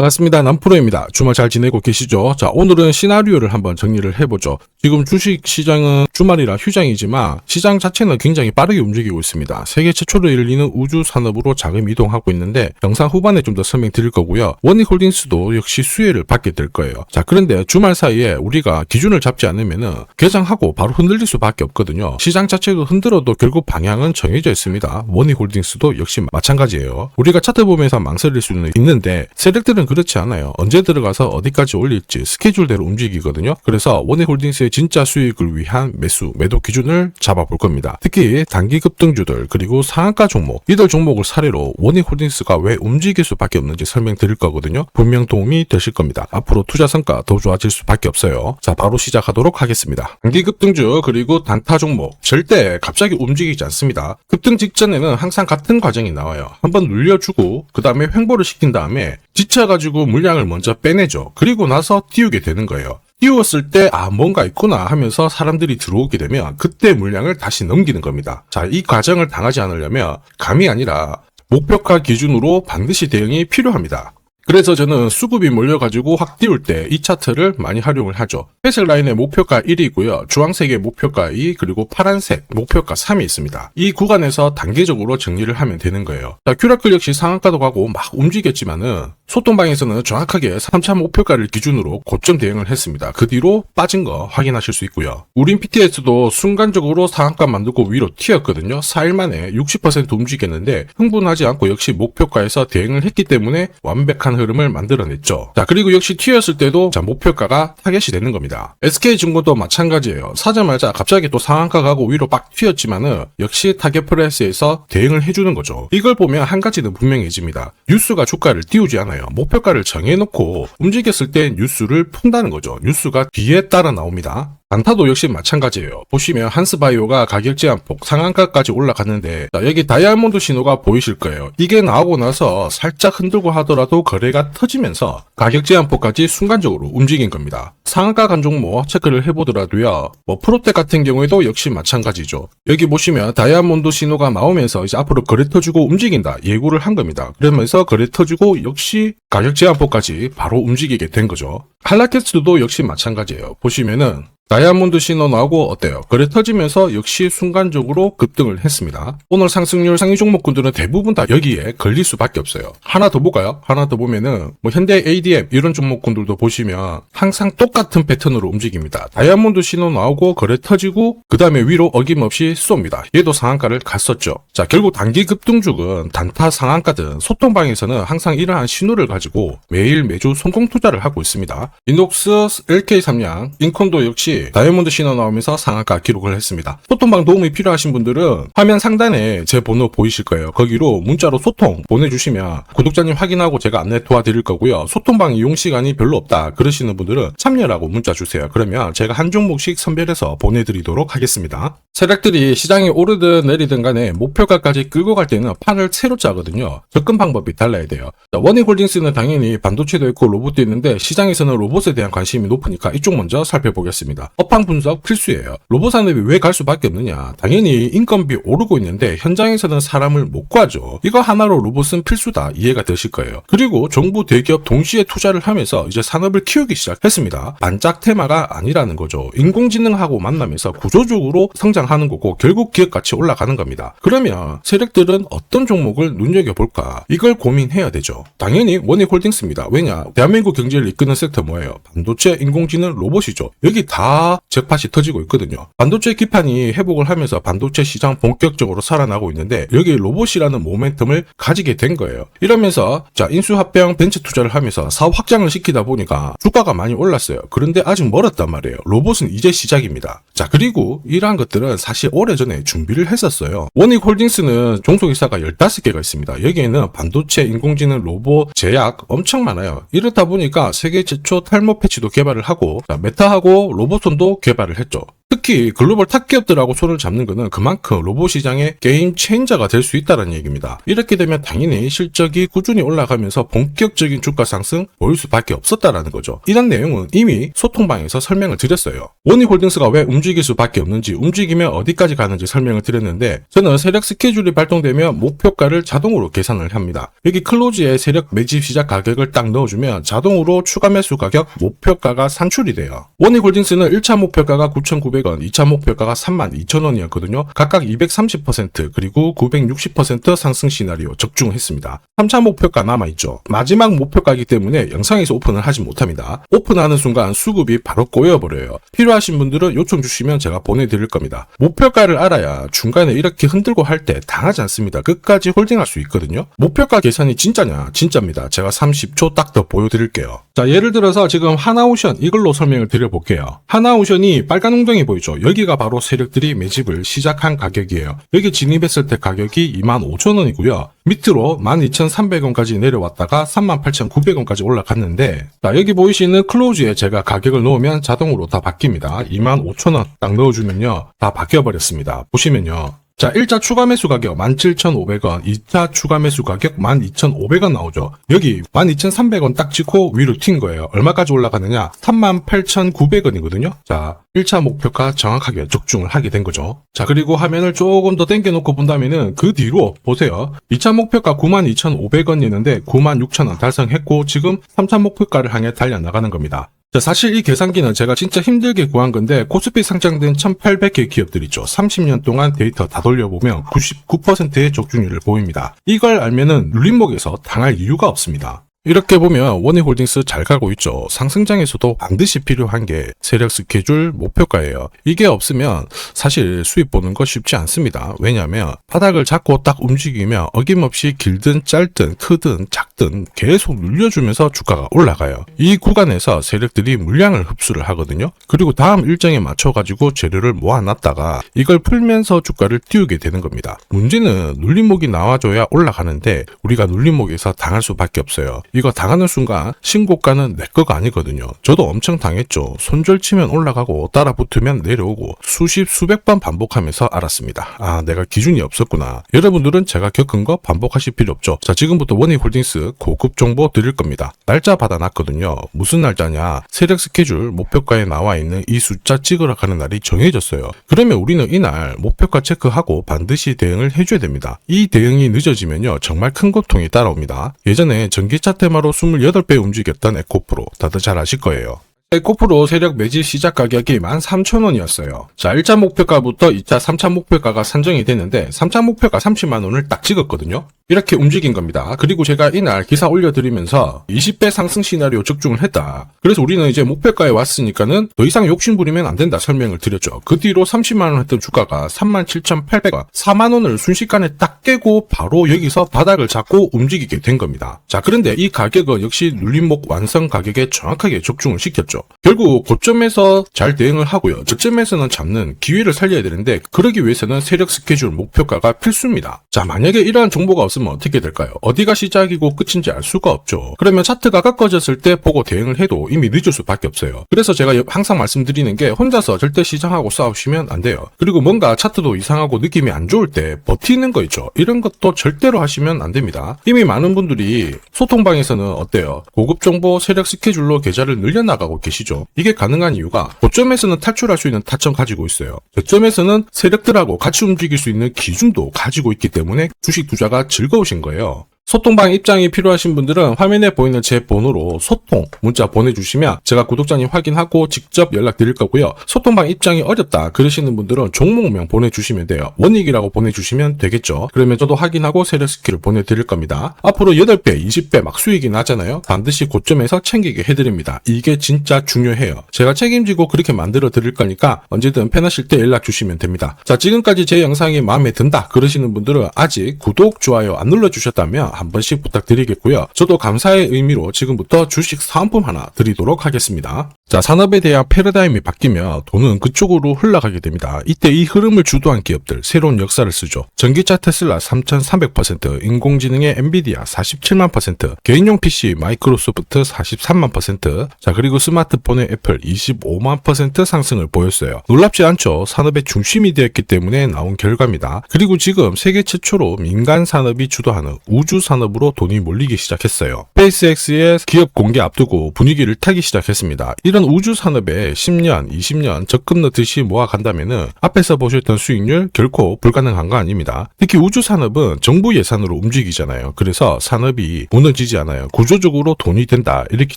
반갑습니다. 남프로입니다. 주말 잘 지내고 계시죠? 자, 오늘은 시나리오를 한번 정리를 해보죠. 지금 주식 시장은 주말이라 휴장이지만 시장 자체는 굉장히 빠르게 움직이고 있습니다. 세계 최초로 열리는 우주 산업으로 자금 이동하고 있는데 영상 후반에 좀 더 설명드릴 거고요. 원익홀딩스도 역시 수혜를 받게 될 거예요. 자, 그런데 주말 사이에 우리가 기준을 잡지 않으면은 개장하고 바로 흔들릴 수밖에 없거든요. 시장 자체도 흔들어도 결국 방향은 정해져 있습니다. 원익홀딩스도 역시 마찬가지예요. 우리가 차트 보면서 망설일 수는 있는데 세력들은 그렇지 않아요. 언제 들어가서 어디까지 올릴지 스케줄대로 움직이거든요. 그래서 원익홀딩스의 진짜 수익을 위한 매도 기준을 잡아볼 겁니다. 특히 단기 급등주들 그리고 상한가 종목 이들 종목을 사례로 원익홀딩스가 왜 움직일 수밖에 없는지 설명드릴 거거든요. 분명 도움이 되실 겁니다. 앞으로 투자 성과 더 좋아질 수밖에 없어요. 자, 바로 시작하도록 하겠습니다. 단기 급등주 그리고 단타 종목 절대 갑자기 움직이지 않습니다. 급등 직전에는 항상 같은 과정이 나와요. 한번 눌려주고 그 다음에 횡보를 시킨 다음에 지쳐가지고 물량을 먼저 빼내죠. 그리고 나서 띄우게 되는 거예요. 띄웠을 때 뭔가 있구나 하면서 사람들이 들어오게 되면 그때 물량을 다시 넘기는 겁니다. 자, 이 과정을 당하지 않으려면 감이 아니라 목표가 기준으로 반드시 대응이 필요합니다. 그래서 저는 수급이 몰려가지고 확 띄울 때 이 차트를 많이 활용을 하죠. 회색 라인의 목표가 1이고요. 주황색의 목표가 2 그리고 파란색 목표가 3이 있습니다. 이 구간에서 단계적으로 정리를 하면 되는 거예요. 자, 큐라클 역시 상한가도 가고 막 움직였지만은 소통방에서는 정확하게 3차 목표가를 기준으로 고점 대응을 했습니다. 그 뒤로 빠진 거 확인하실 수 있고요. 우린 PTS도 순간적으로 상한가 만들고 위로 튀었거든요. 4일 만에 60% 움직였는데 흥분하지 않고 역시 목표가에서 대응을 했기 때문에 완벽한 흐름을 만들어냈죠. 자, 그리고 역시 튀었을 때도 목표가가 타겟이 되는 겁니다. SK증권도 마찬가지예요. 사자마자 갑자기 또 상한가 가고 위로 빡 튀었지만은 역시 타겟 프라이스에서 대응을 해주는 거죠. 이걸 보면 한 가지는 분명해집니다. 뉴스가 주가를 띄우지 않아요. 목표가를 정해놓고 움직였을 때 뉴스를 푼다는 거죠. 뉴스가 뒤에 따라 나옵니다. 단타도 역시 마찬가지예요. 보시면 한스바이오가 가격 제한폭 상한가까지 올라갔는데 자, 여기 다이아몬드 신호가 보이실 거예요. 이게 나오고 나서 살짝 흔들고 하더라도 거래가 터지면서 가격 제한폭까지 순간적으로 움직인 겁니다. 상한가 간 종목 체크를 해보더라도요. 프로텍 같은 경우에도 역시 마찬가지죠. 여기 보시면 다이아몬드 신호가 나오면서 이제 앞으로 거래 터지고 움직인다 예고를 한 겁니다. 그러면서 거래 터지고 역시 가격 제한폭까지 바로 움직이게 된 거죠. 한라캐스트도 역시 마찬가지예요. 보시면은 다이아몬드 신호 나오고 어때요? 거래 터지면서 역시 순간적으로 급등을 했습니다. 오늘 상승률 상위 종목군들은 대부분 다 여기에 걸릴 수밖에 없어요. 하나 더 볼까요? 하나 더 보면은 현대 ADM 이런 종목군들도 보시면 항상 똑같은 패턴으로 움직입니다. 다이아몬드 신호 나오고 거래 터지고 그 다음에 위로 어김없이 쏩니다. 얘도 상한가를 갔었죠. 자, 결국 단기 급등주은 단타 상한가든 소통방에서는 항상 이러한 신호를 가지고 매주 성공 투자를 하고 있습니다. 이녹스, LK삼양, 인콘도 역시 다이아몬드 신호 나오면서 상한가 기록을 했습니다. 소통방 도움이 필요하신 분들은 화면 상단에 제 번호 보이실 거예요. 거기로 문자로 소통 보내주시면 구독자님 확인하고 제가 안내 도와드릴 거고요. 소통방 이용 시간이 별로 없다 그러시는 분들은 참여라고 문자 주세요. 그러면 제가 한 종목씩 선별해서 보내드리도록 하겠습니다. 세력들이 시장이 오르든 내리든 간에 목표가까지 끌고 갈 때는 판을 새로 짜거든요. 접근 방법이 달라야 돼요. 원익홀딩스는 당연히 반도체도 있고 로봇도 있는데 시장에서는 로봇에 대한 관심이 높으니까 이쪽 먼저 살펴보겠습니다. 업황 분석 필수예요. 로봇 산업이 왜 갈 수밖에 없느냐. 당연히 인건비 오르고 있는데 현장에서는 사람을 못 구하죠. 이거 하나로 로봇은 필수다 이해가 되실 거예요. 그리고 정부 대기업 동시에 투자를 하면서 이제 산업을 키우기 시작했습니다. 반짝 테마가 아니라는 거죠. 인공지능하고 만나면서 구조적으로 성장하는 거고 결국 기업 가치 올라가는 겁니다. 그러면 세력들은 어떤 종목을 눈여겨볼까? 이걸 고민해야 되죠. 당연히 원익홀딩스입니다. 왜냐? 대한민국 경제를 이끄는 섹터 뭐예요? 반도체, 인공지능, 로봇이죠. 여기 다 잭팟이 터지고 있거든요. 반도체 기판이 회복을 하면서 반도체 시장 본격적으로 살아나고 있는데 여기 로봇이라는 모멘텀을 가지게 된 거예요. 이러면서 자, 인수합병 벤처 투자를 하면서 사업 확장을 시키다 보니까 주가가 많이 올랐어요. 그런데 아직 멀었단 말이에요. 로봇은 이제 시작입니다. 자, 그리고 이러한 것들은 사실 오래전에 준비를 했었어요. 원익홀딩스는 종속회사가 15개가 있습니다. 여기에는 반도체, 인공지능, 로봇, 제약 엄청 많아요. 이렇다 보니까 세계 최초 탈모 패치도 개발을 하고 메타하고 로봇손도 개발을 했죠. 특히 글로벌 탑 기업들하고 손을 잡는 것은 그만큼 로봇 시장의 게임 체인저가 될 수 있다는 얘기입니다. 이렇게 되면 당연히 실적이 꾸준히 올라가면서 본격적인 주가 상승 보일 수밖에 없었다라는 거죠. 이런 내용은 이미 소통방에서 설명을 드렸어요. 원익홀딩스가 왜 움직일 수밖에 없는지, 움직이면 어디까지 가는지 설명을 드렸는데, 저는 세력 스케줄이 발동되면 목표가를 자동으로 계산을 합니다. 여기 클로즈에 세력 매집 시작 가격을 딱 넣어주면 자동으로 추가 매수 가격 목표가가 산출이 돼요. 원익홀딩스는 1차 목표가가 9,900원, 2차 목표가가 32,000원이었거든요. 각각 230% 그리고 960% 상승 시나리오 적중했습니다. 3차 목표가 남아있죠. 마지막 목표가이기 때문에 영상에서 오픈을 하지 못합니다. 오픈하는 순간 수급이 바로 꼬여버려요. 필요하신 분들은 요청 주시면 제가 보내드릴 겁니다. 목표가를 알아야 중간에 이렇게 흔들고 할 때 당하지 않습니다. 끝까지 홀딩할 수 있거든요. 목표가 계산이 진짜냐? 진짜입니다. 제가 30초 딱 더 보여드릴게요. 자, 예를 들어서 지금 하나오션 이걸로 설명을 드려볼게요. 하나오션이 빨간 웅덩이 보이죠? 여기가 바로 세력들이 매집을 시작한 가격이에요. 여기 진입했을 때 가격이 25,000원이고요. 밑으로 12,300원까지 내려왔다가 38,900원까지 올라갔는데, 자, 여기 보이시는 클로즈에 제가 가격을 넣으면 자동으로 다 바뀝니다. 25,000원 딱 넣어주면요, 다 바뀌어버렸습니다. 보시면요. 자, 1차 추가 매수 가격 17,500원, 2차 추가 매수 가격 12,500원 나오죠. 여기 12,300원 딱 찍고 위로 튄 거예요. 얼마까지 올라가느냐? 38,900원이거든요. 자, 1차 목표가 정확하게 적중을 하게 된 거죠. 자, 그리고 화면을 조금 더 당겨놓고 본다면은 그 뒤로 보세요. 2차 목표가 92,500원이었는데 96,000원 달성했고 지금 3차 목표가를 향해 달려나가는 겁니다. 자, 사실 이 계산기는 제가 진짜 힘들게 구한 건데 코스피 상장된 1800개 기업들 있죠. 30년 동안 데이터 다 돌려보면 99%의 적중률을 보입니다. 이걸 알면은 눌림목에서 당할 이유가 없습니다. 이렇게 보면 원익홀딩스 잘 가고 있죠. 상승장에서도 반드시 필요한 게 세력 스케줄 목표가예요. 이게 없으면 사실 수익 보는 거 쉽지 않습니다. 왜냐하면 바닥을 잡고 딱 움직이면 어김없이 길든 짧든 크든 작든 계속 눌려주면서 주가가 올라가요. 이 구간에서 세력들이 물량을 흡수를 하거든요. 그리고 다음 일정에 맞춰가지고 재료를 모아놨다가 이걸 풀면서 주가를 띄우게 되는 겁니다. 문제는 눌림목이 나와줘야 올라가는데 우리가 눌림목에서 당할 수밖에 없어요. 이거 당하는 순간 신고가는 내 거가 아니거든요. 저도 엄청 당했죠. 손절 치면 올라가고 따라 붙으면 내려오고 수백 번 반복하면서 알았습니다. 아, 내가 기준이 없었구나. 여러분들은 제가 겪은 거 반복하실 필요 없죠. 자, 지금부터 원익홀딩스 고급 정보 드릴 겁니다. 날짜 받아놨거든요. 무슨 날짜냐? 세력 스케줄 목표가에 나와 있는 이 숫자 찍으러 가는 날이 정해졌어요. 그러면 우리는 이날 목표가 체크하고 반드시 대응을 해줘야 됩니다. 이 대응이 늦어지면요, 정말 큰 고통이 따라옵니다. 예전에 전기차 테마로 28배 움직였던 에코프로 다들 잘 아실 거예요. 에코프로 세력 매집 시작 가격이 13,000원이었어요. 자, 1차 목표가부터 2차, 3차 목표가가 산정이 됐는데 3차 목표가 30만원을 딱 찍었거든요. 이렇게 움직인 겁니다. 그리고 제가 이날 기사 올려드리면서 20배 상승 시나리오 적중을 했다. 그래서 우리는 이제 목표가에 왔으니까는 더 이상 욕심부리면 안 된다 설명을 드렸죠. 그 뒤로 30만원 했던 주가가 37,800원, 4만원을 순식간에 딱 깨고 바로 여기서 바닥을 잡고 움직이게 된 겁니다. 자, 그런데 이 가격은 역시 눌림목 완성 가격에 정확하게 적중을 시켰죠. 결국 고점에서 잘 대응을 하고요. 저점에서는 잡는 기회를 살려야 되는데 그러기 위해서는 세력 스케줄 목표가가 필수입니다. 자, 만약에 이러한 정보가 없으면 어떻게 될까요? 어디가 시작이고 끝인지 알 수가 없죠. 그러면 차트가 꺾어졌을 때 보고 대응을 해도 이미 늦을 수밖에 없어요. 그래서 제가 항상 말씀드리는 게 혼자서 절대 시장하고 싸우시면 안 돼요. 그리고 뭔가 차트도 이상하고 느낌이 안 좋을 때 버티는 거 있죠. 이런 것도 절대로 하시면 안 됩니다. 이미 많은 분들이 소통방에서는 어때요? 고급 정보 세력 스케줄로 계좌를 늘려나가고 계시죠. 이게 가능한 이유가 고점에서는 탈출할 수 있는 타점 가지고 있어요. 저점에서는 세력들하고 같이 움직일 수 있는 기준도 가지고 있기 때문에 주식 투자가 즐거우신 거예요. 소통방 입장이 필요하신 분들은 화면에 보이는 제 번호로 소통 문자 보내주시면 제가 구독자님 확인하고 직접 연락드릴 거고요. 소통방 입장이 어렵다 그러시는 분들은 종목명 보내주시면 돼요. 원익이라고 보내주시면 되겠죠. 그러면 저도 확인하고 세력 스킬을 보내드릴 겁니다. 앞으로 8배, 20배 막 수익이 나잖아요. 반드시 고점에서 챙기게 해드립니다. 이게 진짜 중요해요. 제가 책임지고 그렇게 만들어 드릴 거니까 언제든 편하실 때 연락 주시면 됩니다. 자, 지금까지 제 영상이 마음에 든다 그러시는 분들은 아직 구독, 좋아요 안 눌러주셨다면 한 번씩 부탁드리겠고요. 저도 감사의 의미로 지금부터 주식 사은품 하나 드리도록 하겠습니다. 자, 산업에 대한 패러다임이 바뀌면 돈은 그쪽으로 흘러가게 됩니다. 이때 이 흐름을 주도한 기업들 새로운 역사를 쓰죠. 전기차 테슬라 3,300%, 인공지능의 엔비디아 47만%, 개인용 PC 마이크로소프트 43만%, 자, 그리고 스마트폰의 애플 25만% 상승을 보였어요. 놀랍지 않죠? 산업의 중심이 되었기 때문에 나온 결과입니다. 그리고 지금 세계 최초로 민간 산업이 주도하는 우주 산업으로 돈이 몰리기 시작했어요. 스페이스X의 기업 공개 앞두고 분위기를 타기 시작했습니다. 이런 작은 우주 산업에 10년, 20년 적금 넣듯이 모아간다면은 앞에서 보셨던 수익률 결코 불가능한 거 아닙니다. 특히 우주 산업은 정부 예산으로 움직이잖아요. 그래서 산업이 무너지지 않아요. 구조적으로 돈이 된다 이렇게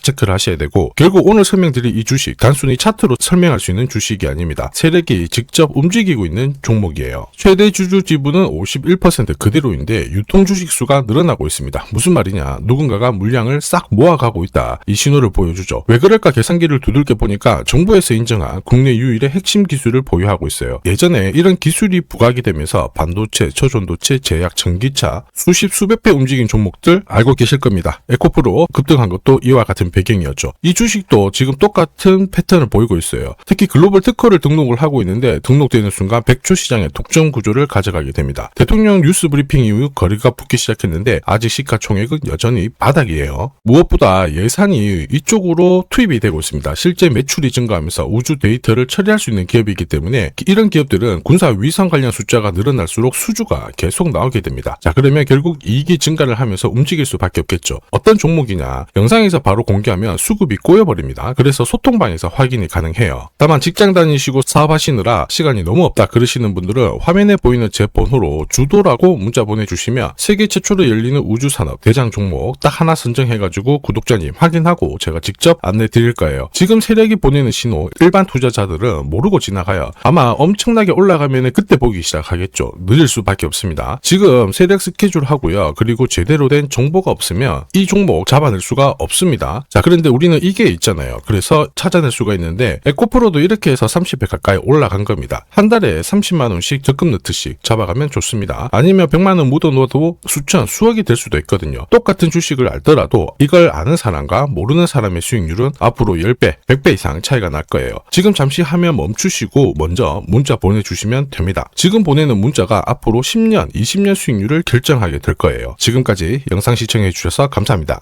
체크를 하셔야 되고, 결국 오늘 설명드릴 이 주식 단순히 차트로 설명할 수 있는 주식이 아닙니다. 세력이 직접 움직이고 있는 종목이에요. 최대 주주 지분은 51% 그대로인데 유통 주식 수가 늘어나고 있습니다. 무슨 말이냐, 누군가가 물량을 싹 모아가고 있다, 이 신호를 보여주죠. 왜 그럴까 계산기를 두들겨 보니까 정부에서 인정한 국내 유일의 핵심 기술을 보유하고 있어요. 예전에 이런 기술이 부각이 되면서 반도체, 초전도체, 제약, 전기차 수십 수백 배 움직인 종목들 알고 계실 겁니다. 에코프로 급등한 것도 이와 같은 배경이었죠. 이 주식도 지금 똑같은 패턴을 보이고 있어요. 특히 글로벌 특허를 등록을 하고 있는데 등록되는 순간 백조 시장의 독점 구조를 가져가게 됩니다. 대통령 뉴스 브리핑 이후 거리가 붙기 시작했는데 아직 시가총액은 여전히 바닥이에요. 무엇보다 예산이 이쪽으로 투입이 되고 있습니다. 실제 매출이 증가하면서 우주 데이터를 처리할 수 있는 기업이기 때문에 이런 기업들은 군사 위성 관련 숫자가 늘어날수록 수주가 계속 나오게 됩니다. 자, 그러면 결국 이익이 증가를 하면서 움직일 수밖에 없겠죠. 어떤 종목이냐, 영상에서 바로 공개하면 수급이 꼬여버립니다. 그래서 소통방에서 확인이 가능해요. 다만 직장 다니시고 사업하시느라 시간이 너무 없다 그러시는 분들은 화면에 보이는 제 번호로 주도라고 문자 보내주시면 세계 최초로 열리는 우주산업 대장 종목 딱 하나 선정해가지고 구독자님 확인하고 제가 직접 안내 드릴 거예요. 지금 세력이 보내는 신호 일반 투자자들은 모르고 지나가요. 아마 엄청나게 올라가면 그때 보기 시작하겠죠. 늦을 수밖에 없습니다. 지금 세력 스케줄 하고요. 그리고 제대로 된 정보가 없으면 이 종목 잡아낼 수가 없습니다. 자, 그런데 우리는 이게 있잖아요. 그래서 찾아낼 수가 있는데 에코프로도 이렇게 해서 30배 가까이 올라간 겁니다. 한 달에 30만원씩 적금 넣듯이 잡아가면 좋습니다. 아니면 100만원 묻어놓아도 수천, 수억이 될 수도 있거든요. 똑같은 주식을 알더라도 이걸 아는 사람과 모르는 사람의 수익률은 앞으로 10배, 100배 이상 차이가 날 거예요. 지금 잠시 화면 멈추시고 먼저 문자 보내주시면 됩니다. 지금 보내는 문자가 앞으로 10년, 20년 수익률을 결정하게 될 거예요. 지금까지 영상 시청해주셔서 감사합니다.